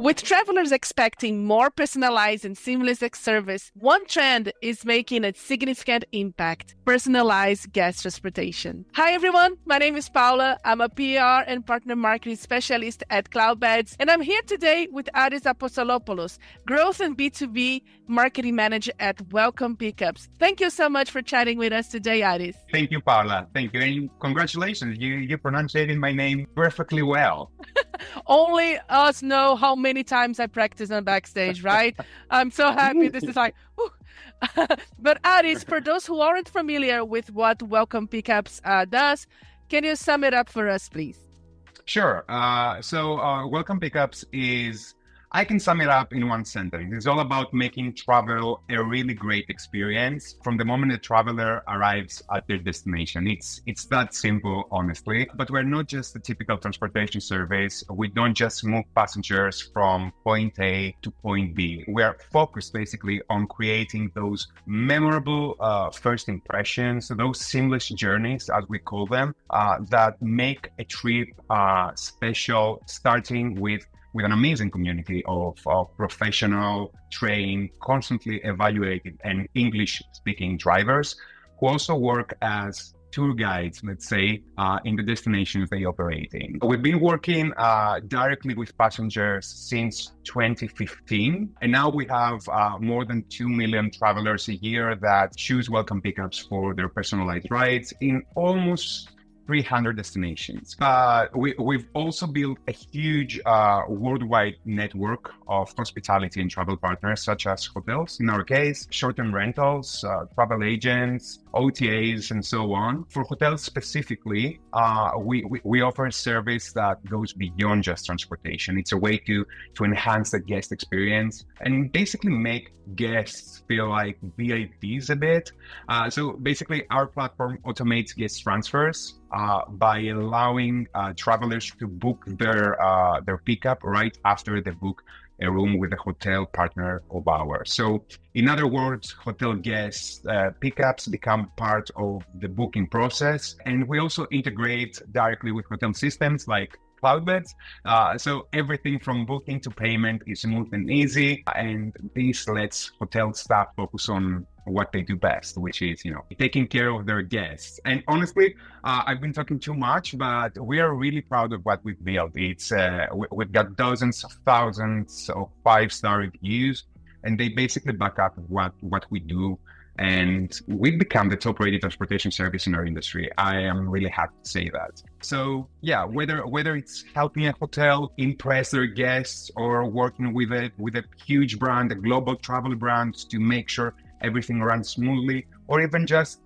With travelers expecting more personalized and seamless service, one trend is making a significant impact: personalized guest transportation. Hi, everyone. My name is Paula. I'm a PR and partner marketing specialist at Cloudbeds, and I'm here today with Aris Apostolopoulos, Growth and B2B Marketing Manager at Welcome Pickups. Thank you so much for chatting with us today, Aris. Thank you, Paula. Thank you. And congratulations. You pronounced my name perfectly well. Only us know how many times I practice on backstage, right? I'm so happy. This is like, But Aris, for those who aren't familiar with what Welcome Pickups does, can you sum it up for us, please? Sure. So Welcome Pickups is, I can sum it up in one sentence. It's all about making travel a really great experience from the moment the traveler arrives at their destination. It's that simple, honestly. But we're not just a typical transportation service. We don't just move passengers from point A to point B. We are focused basically on creating those memorable first impressions, those seamless journeys, as we call them, that make a trip special, starting with an amazing community of professional, trained, constantly evaluated, and English-speaking drivers who also work as tour guides, let's say, in the destinations they operate in. We've been working directly with passengers since 2015, and now we have more than 2 million travelers a year that choose Welcome Pickups for their personalized rides in almost 300 destinations. We've also built a huge worldwide network of hospitality and travel partners, such as hotels, in our case, short-term rentals, travel agents, OTAs, and so on. For hotels specifically, we offer a service that goes beyond just transportation. It's a way to enhance the guest experience and basically make guests feel like VIPs a bit. So basically, our platform automates guest transfers by allowing travelers to book their pickup right after they book a room with a hotel partner of ours. So in other words, hotel guests pickups become part of the booking process. And we also integrate directly with hotel systems like Cloudbeds. So everything from booking to payment is smooth and easy. And this lets hotel staff focus on what they do best, which is, taking care of their guests. And honestly, I've been talking too much, but we are really proud of what we've built. It's we've got dozens of thousands of 5-star reviews, and they basically back up what we do. And we've become the top-rated transportation service in our industry. I am really happy to say that. So yeah, whether it's helping a hotel impress their guests or working with a huge brand, a global travel brand, to make sure everything runs smoothly, or even just,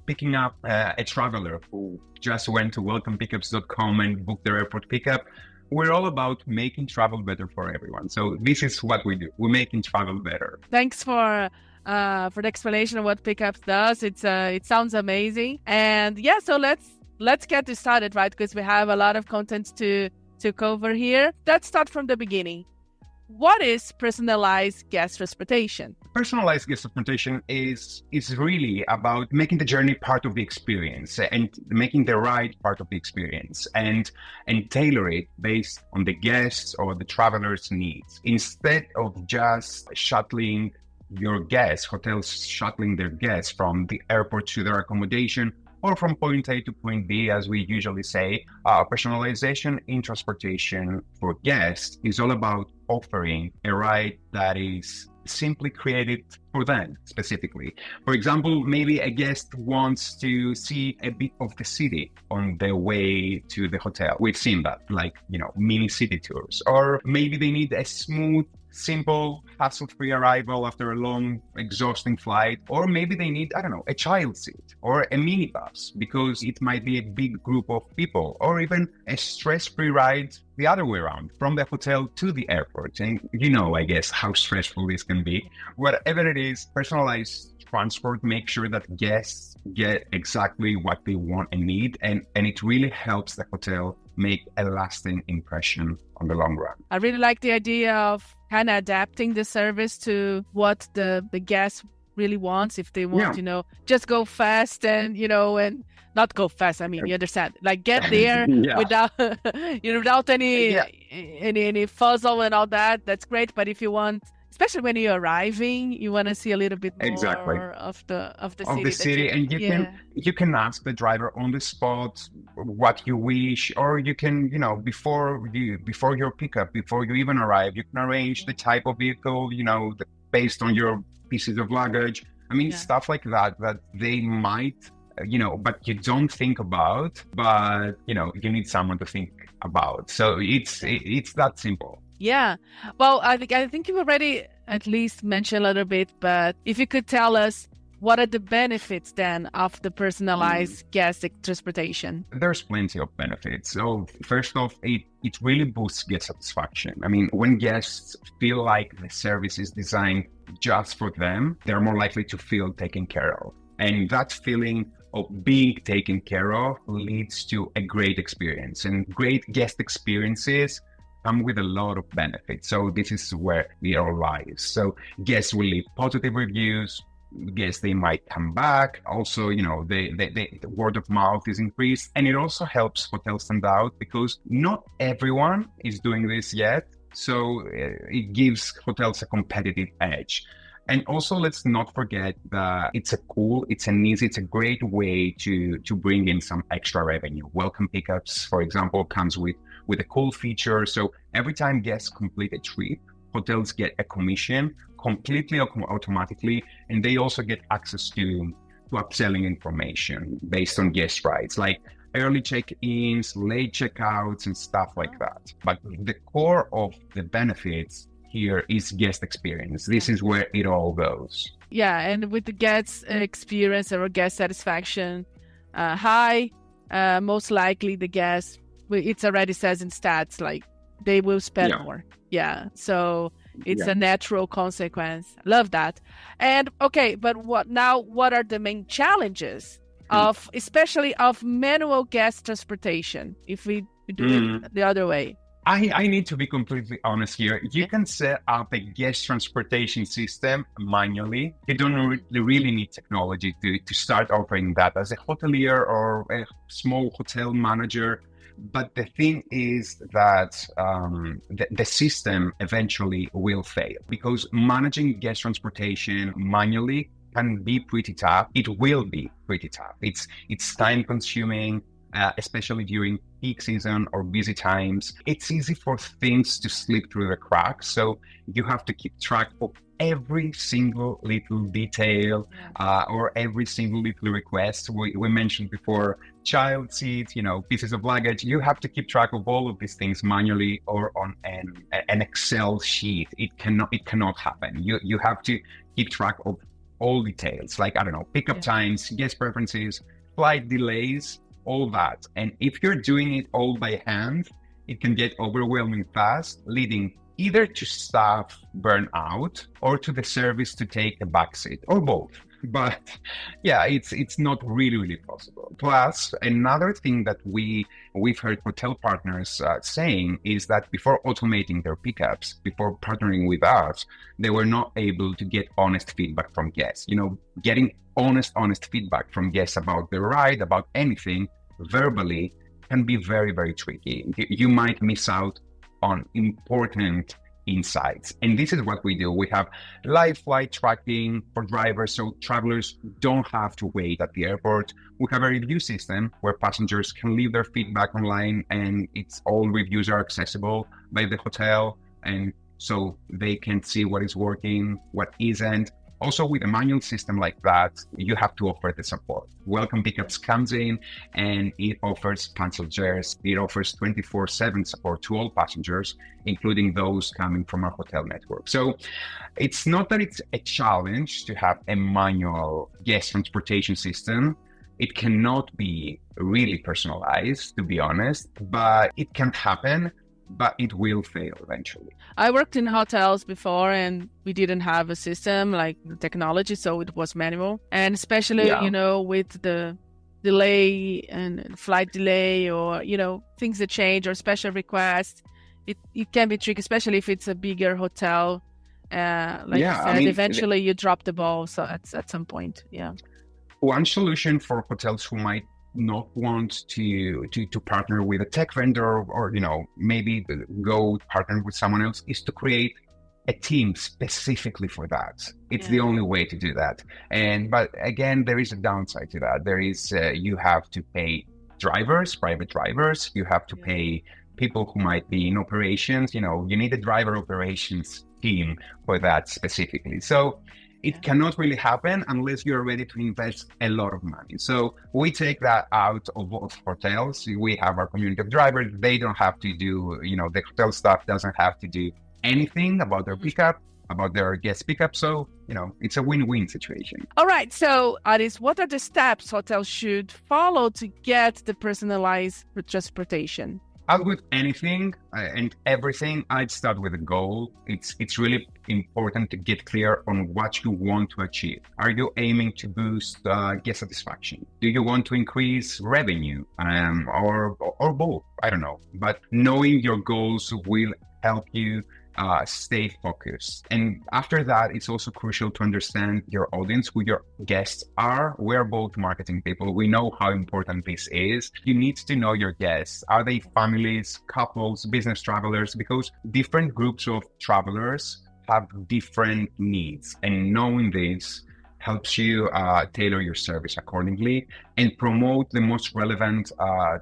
picking up a traveler who just went to welcomepickups.com and booked their airport pickup, we're all about making travel better for everyone. So this is what we do. We're making travel better. Thanks for the explanation of what Pickups does. It sounds amazing. And yeah, so let's get this started, right? Because we have a lot of content to cover here. Let's start from the beginning. What is personalized guest transportation? Personalized guest transportation is really about making the journey part of the experience and making the ride part of the experience and tailor it based on the guests or the traveler's needs. Instead of just shuttling your guests, hotels shuttling their guests from the airport to their accommodation or from point A to point B, as we usually say, personalization in transportation for guests is all about offering a ride that is simply created for them specifically. For example, maybe a guest wants to see a bit of the city on their way to the hotel. We've seen that, like, mini city tours. Or maybe they need a smooth, simple, hassle-free arrival after a long, exhausting flight. Or maybe they need, a child seat or a minibus because it might be a big group of people, or even a stress-free ride the other way around, from the hotel to the airport. And I guess, how stressful this can be. Whatever it is, personalized transport makes sure that guests get exactly what they want and need, and it really helps the hotel make a lasting impression on the long run. I really like the idea of kind of adapting the service to what the guests really wants. If they want, just go fast and, and not go fast. I mean, you understand, like get there without, without any fuzzle and all that. That's great. But if you want, especially when you're arriving, you want to see a little bit more of the city. And you can ask the driver on the spot what you wish, or you can, before your pickup, before you even arrive, you can arrange the type of vehicle, based on your pieces of luggage. I mean, stuff like that they might, but you don't think about, but you need someone to think about. So it's that simple. Yeah. Well, I think you've already at least mentioned a little bit, but if you could tell us, what are the benefits then of the personalized guest transportation? There's plenty of benefits. So first off, it really boosts guest satisfaction. I mean, when guests feel like the service is designed just for them, they're more likely to feel taken care of. And that feeling of being taken care of leads to a great experience. And great guest experiences come with a lot of benefits. So this is where it all lies. So guests will leave positive reviews. Guests, they might come back. Also, the word of mouth is increased. And it also helps hotels stand out because not everyone is doing this yet. So it gives hotels a competitive edge. And also, let's not forget that it's a great way to bring in some extra revenue. Welcome Pickups, for example, comes with a cool feature. So every time guests complete a trip, hotels get a commission completely automatically, and they also get access to upselling information based on guest rights, like early check-ins, late checkouts, and stuff like that. But the core of the benefits here is guest experience. This is where it all goes. Yeah, and with the guest experience or guest satisfaction high, most likely the guests, it already says in stats, like they will spend more. Yeah, so it's a natural consequence. Love that. And okay, but what are the main challenges especially of manual guest transportation if we do it the other way? I need to be completely honest here. You can set up a guest transportation system manually. You don't really need technology to start offering that as a hotelier or a small hotel manager. But the thing is that the system eventually will fail because managing guest transportation manually can be pretty tough. It will be pretty tough. It's time consuming, especially during peak season or busy times. It's easy for things to slip through the cracks. So you have to keep track of every single little detail or every single little request. We mentioned before, child seats, pieces of luggage. You have to keep track of all of these things manually or on an Excel sheet. It cannot happen. You have to keep track of all details, like, pickup times, guest preferences, flight delays, all that. And if you're doing it all by hand, it can get overwhelming fast, leading either to staff burnout or to the service to take a backseat, or both. But it's not really possible. Plus, another thing that we've heard hotel partners saying is that before automating their pickups, before partnering with us, they were not able to get honest feedback from guests. Getting honest feedback from guests about the ride, about anything, verbally, can be very, very tricky. You might miss out on important insights. And this is what we do. We have live flight tracking for drivers, so travelers don't have to wait at the airport. We have a review system where passengers can leave their feedback online, and all reviews are accessible by the hotel, and so they can see what is working, what isn't. Also, with a manual system like that, you have to offer the support. Welcome Pickups comes in and it offers passengers, it offers 24/7 support to all passengers, including those coming from our hotel network. So it's not that it's a challenge to have a manual guest transportation system. It cannot be really personalized, to be honest, but it can happen. But it will fail eventually. I worked in hotels before and we didn't have a system like the technology, so it was manual. And especially, with the delay and flight delay or, things that change or special requests, it can be tricky, especially if it's a bigger hotel. Like you said, eventually you drop the ball. So at some point, yeah. One solution for hotels who might not want to partner with a tech vendor, or maybe go partner with someone else, is to create a team specifically for that. It's the only way to do that. But again, there is a downside to that. There is you have to pay drivers, private drivers. You have to pay people who might be in operations. You need a driver operations team for that specifically. So it cannot really happen unless you're ready to invest a lot of money. So we take that out of hotels. We have our community of drivers. They don't have to do, the hotel staff doesn't have to do anything about their pickup, about their guest pickup. So, it's a win-win situation. All right. So, Aris, what are the steps hotels should follow to get the personalized transportation? As with anything and everything, I'd start with a goal. It's really important to get clear on what you want to achieve. Are you aiming to boost guest satisfaction? Do you want to increase revenue, or both? I don't know. But knowing your goals will help you stay focused. And after that, it's also crucial to understand your audience, who your guests are. We're both marketing people. We know how important this is. You need to know your guests. Are they families, couples, business travelers? Because different groups of travelers have different needs. And knowing this helps you tailor your service accordingly and promote the most relevant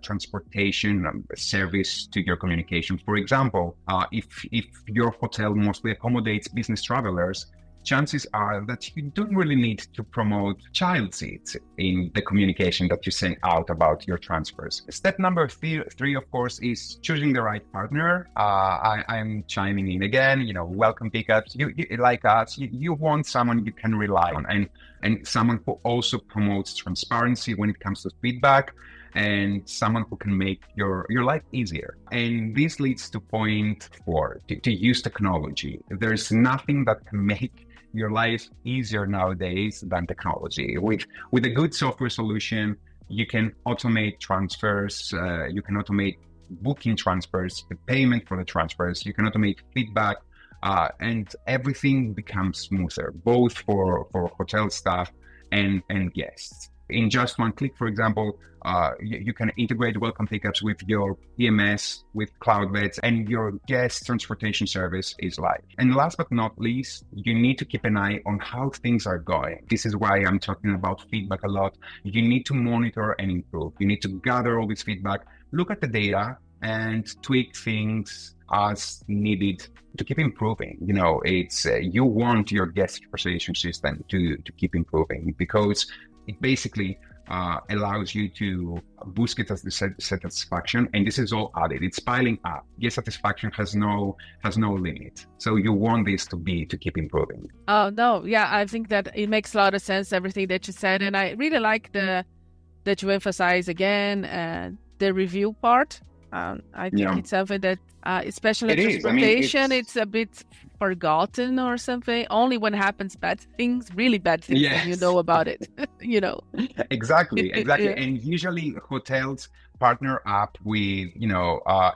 transportation service to your communication. For example, if your hotel mostly accommodates business travelers, chances are that you don't really need to promote child seats in the communication that you send out about your transfers. Step number three, of course, is choosing the right partner. I'm chiming in again, welcome pickups. You like us, you want someone you can rely on and someone who also promotes transparency when it comes to feedback, and someone who can make your life easier. And this leads to point 4, to use technology. There's nothing that can make your life easier nowadays than technology. With a good software solution, you can automate transfers, you can automate booking transfers, the payment for the transfers, you can automate feedback, and everything becomes smoother, both for hotel staff and guests. In just one click, for example, you can integrate welcome pickups with your PMS, with Cloudbeds, and your guest transportation service is live. And last but not least, you need to keep an eye on how things are going. This is why I'm talking about feedback a lot. You need to monitor and improve. You need to gather all this feedback, look at the data, and tweak things as needed to keep improving. It's you want your guest transportation system to keep improving, because it basically allows you to boost guest satisfaction, and this is all added. It's piling up. Guest satisfaction has no limit. So you want this to keep improving. Oh no, yeah, I think that it makes a lot of sense, everything that you said, and I really like that you emphasize again the review part. I think it's something that, especially transportation, it's a bit forgotten or something. Only when happens bad things, really bad things, and you know about it. Exactly. And usually hotels partner up with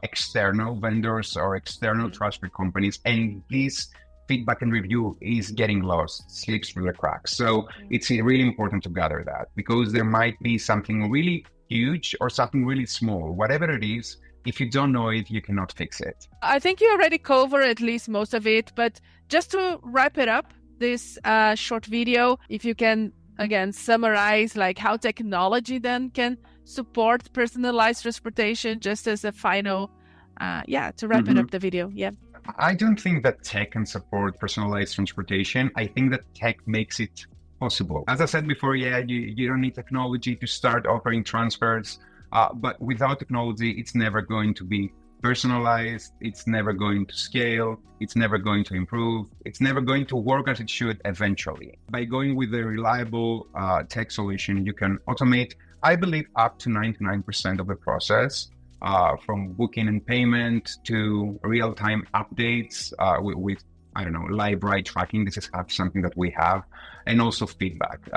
external vendors or external transport companies, and this feedback and review is getting lost, slips through the cracks. So it's really important to gather that, because there might be something really huge or something really small. Whatever it is, if you don't know it, you cannot fix it. I think you already covered at least most of it, but just to wrap it up, this short video, if you can, again, summarize like how technology then can support personalized transportation, just as a final, to wrap it up the video. Yeah. I don't think that tech can support personalized transportation. I think that tech makes it possible. As I said before, you don't need technology to start offering transfers, but without technology, it's never going to be personalized, it's never going to scale, it's never going to improve, it's never going to work as it should eventually. By going with a reliable tech solution, you can automate, I believe, up to 99% of the process, from booking and payment to real-time updates with live ride tracking. This is something that we have, and also feedback.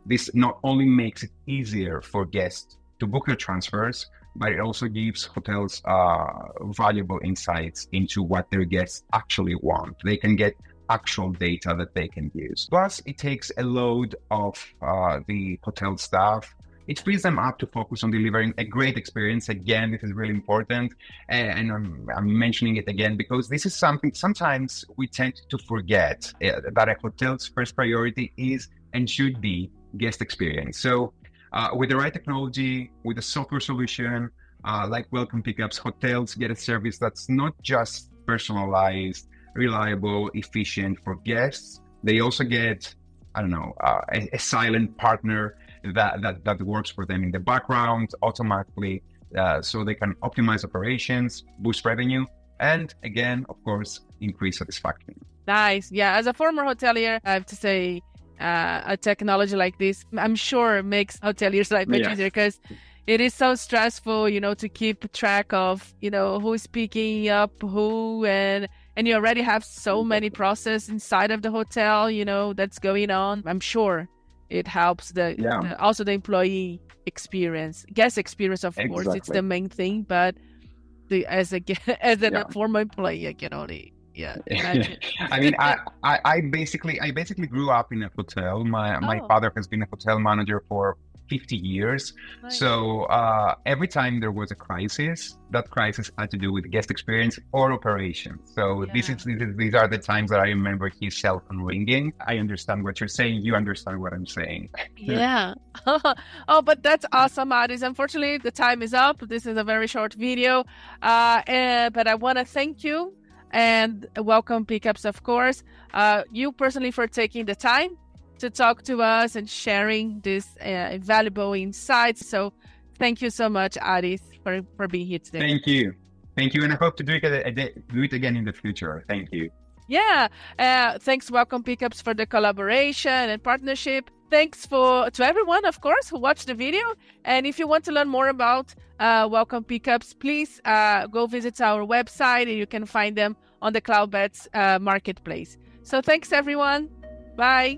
This not only makes it easier for guests to book their transfers, but it also gives hotels valuable insights into what their guests actually want. They can get actual data that they can use. Plus, it takes a load of the hotel staff. It frees them up to focus on delivering a great experience. Again, this is really important. And I'm mentioning it again because this is something sometimes we tend to forget that a hotel's first priority is and should be guest experience. So with the right technology, with a software solution like Welcome Pickups, hotels get a service that's not just personalized, reliable, efficient for guests. They also get, a silent partner that works for them in the background automatically, so they can optimize operations, boost revenue, and again, of course, increase satisfaction. Nice. Yeah, as a former hotelier, I have to say a technology like this, I'm sure makes hoteliers' life much easier because it is so stressful, to keep track of, who's picking up who, and you already have so many processes inside of the hotel, that's going on. I'm sure it helps also the employee experience, guest experience, of course, it's the main thing. But as a former employee, I can only imagine. I mean, I basically grew up in a hotel. My father has been a hotel manager for 50 years. Nice. So every time there was a crisis, that crisis had to do with guest experience or operations. So these are the times that I remember his cell phone ringing. I understand what you're saying. You understand what I'm saying. Yeah. Oh, but that's awesome, Aris. Unfortunately, the time is up. This is a very short video. But I want to thank you and Welcome Pickups, of course. You personally for taking the time to talk to us and sharing this valuable insights. So thank you so much, Aris, for being here today. Thank you. And I hope to do it again in the future. Thank you. Yeah. Thanks, Welcome Pickups, for the collaboration and partnership. Thanks to everyone, of course, who watched the video. And if you want to learn more about Welcome Pickups, please go visit our website, and you can find them on the Cloudbeds marketplace. So thanks, everyone. Bye.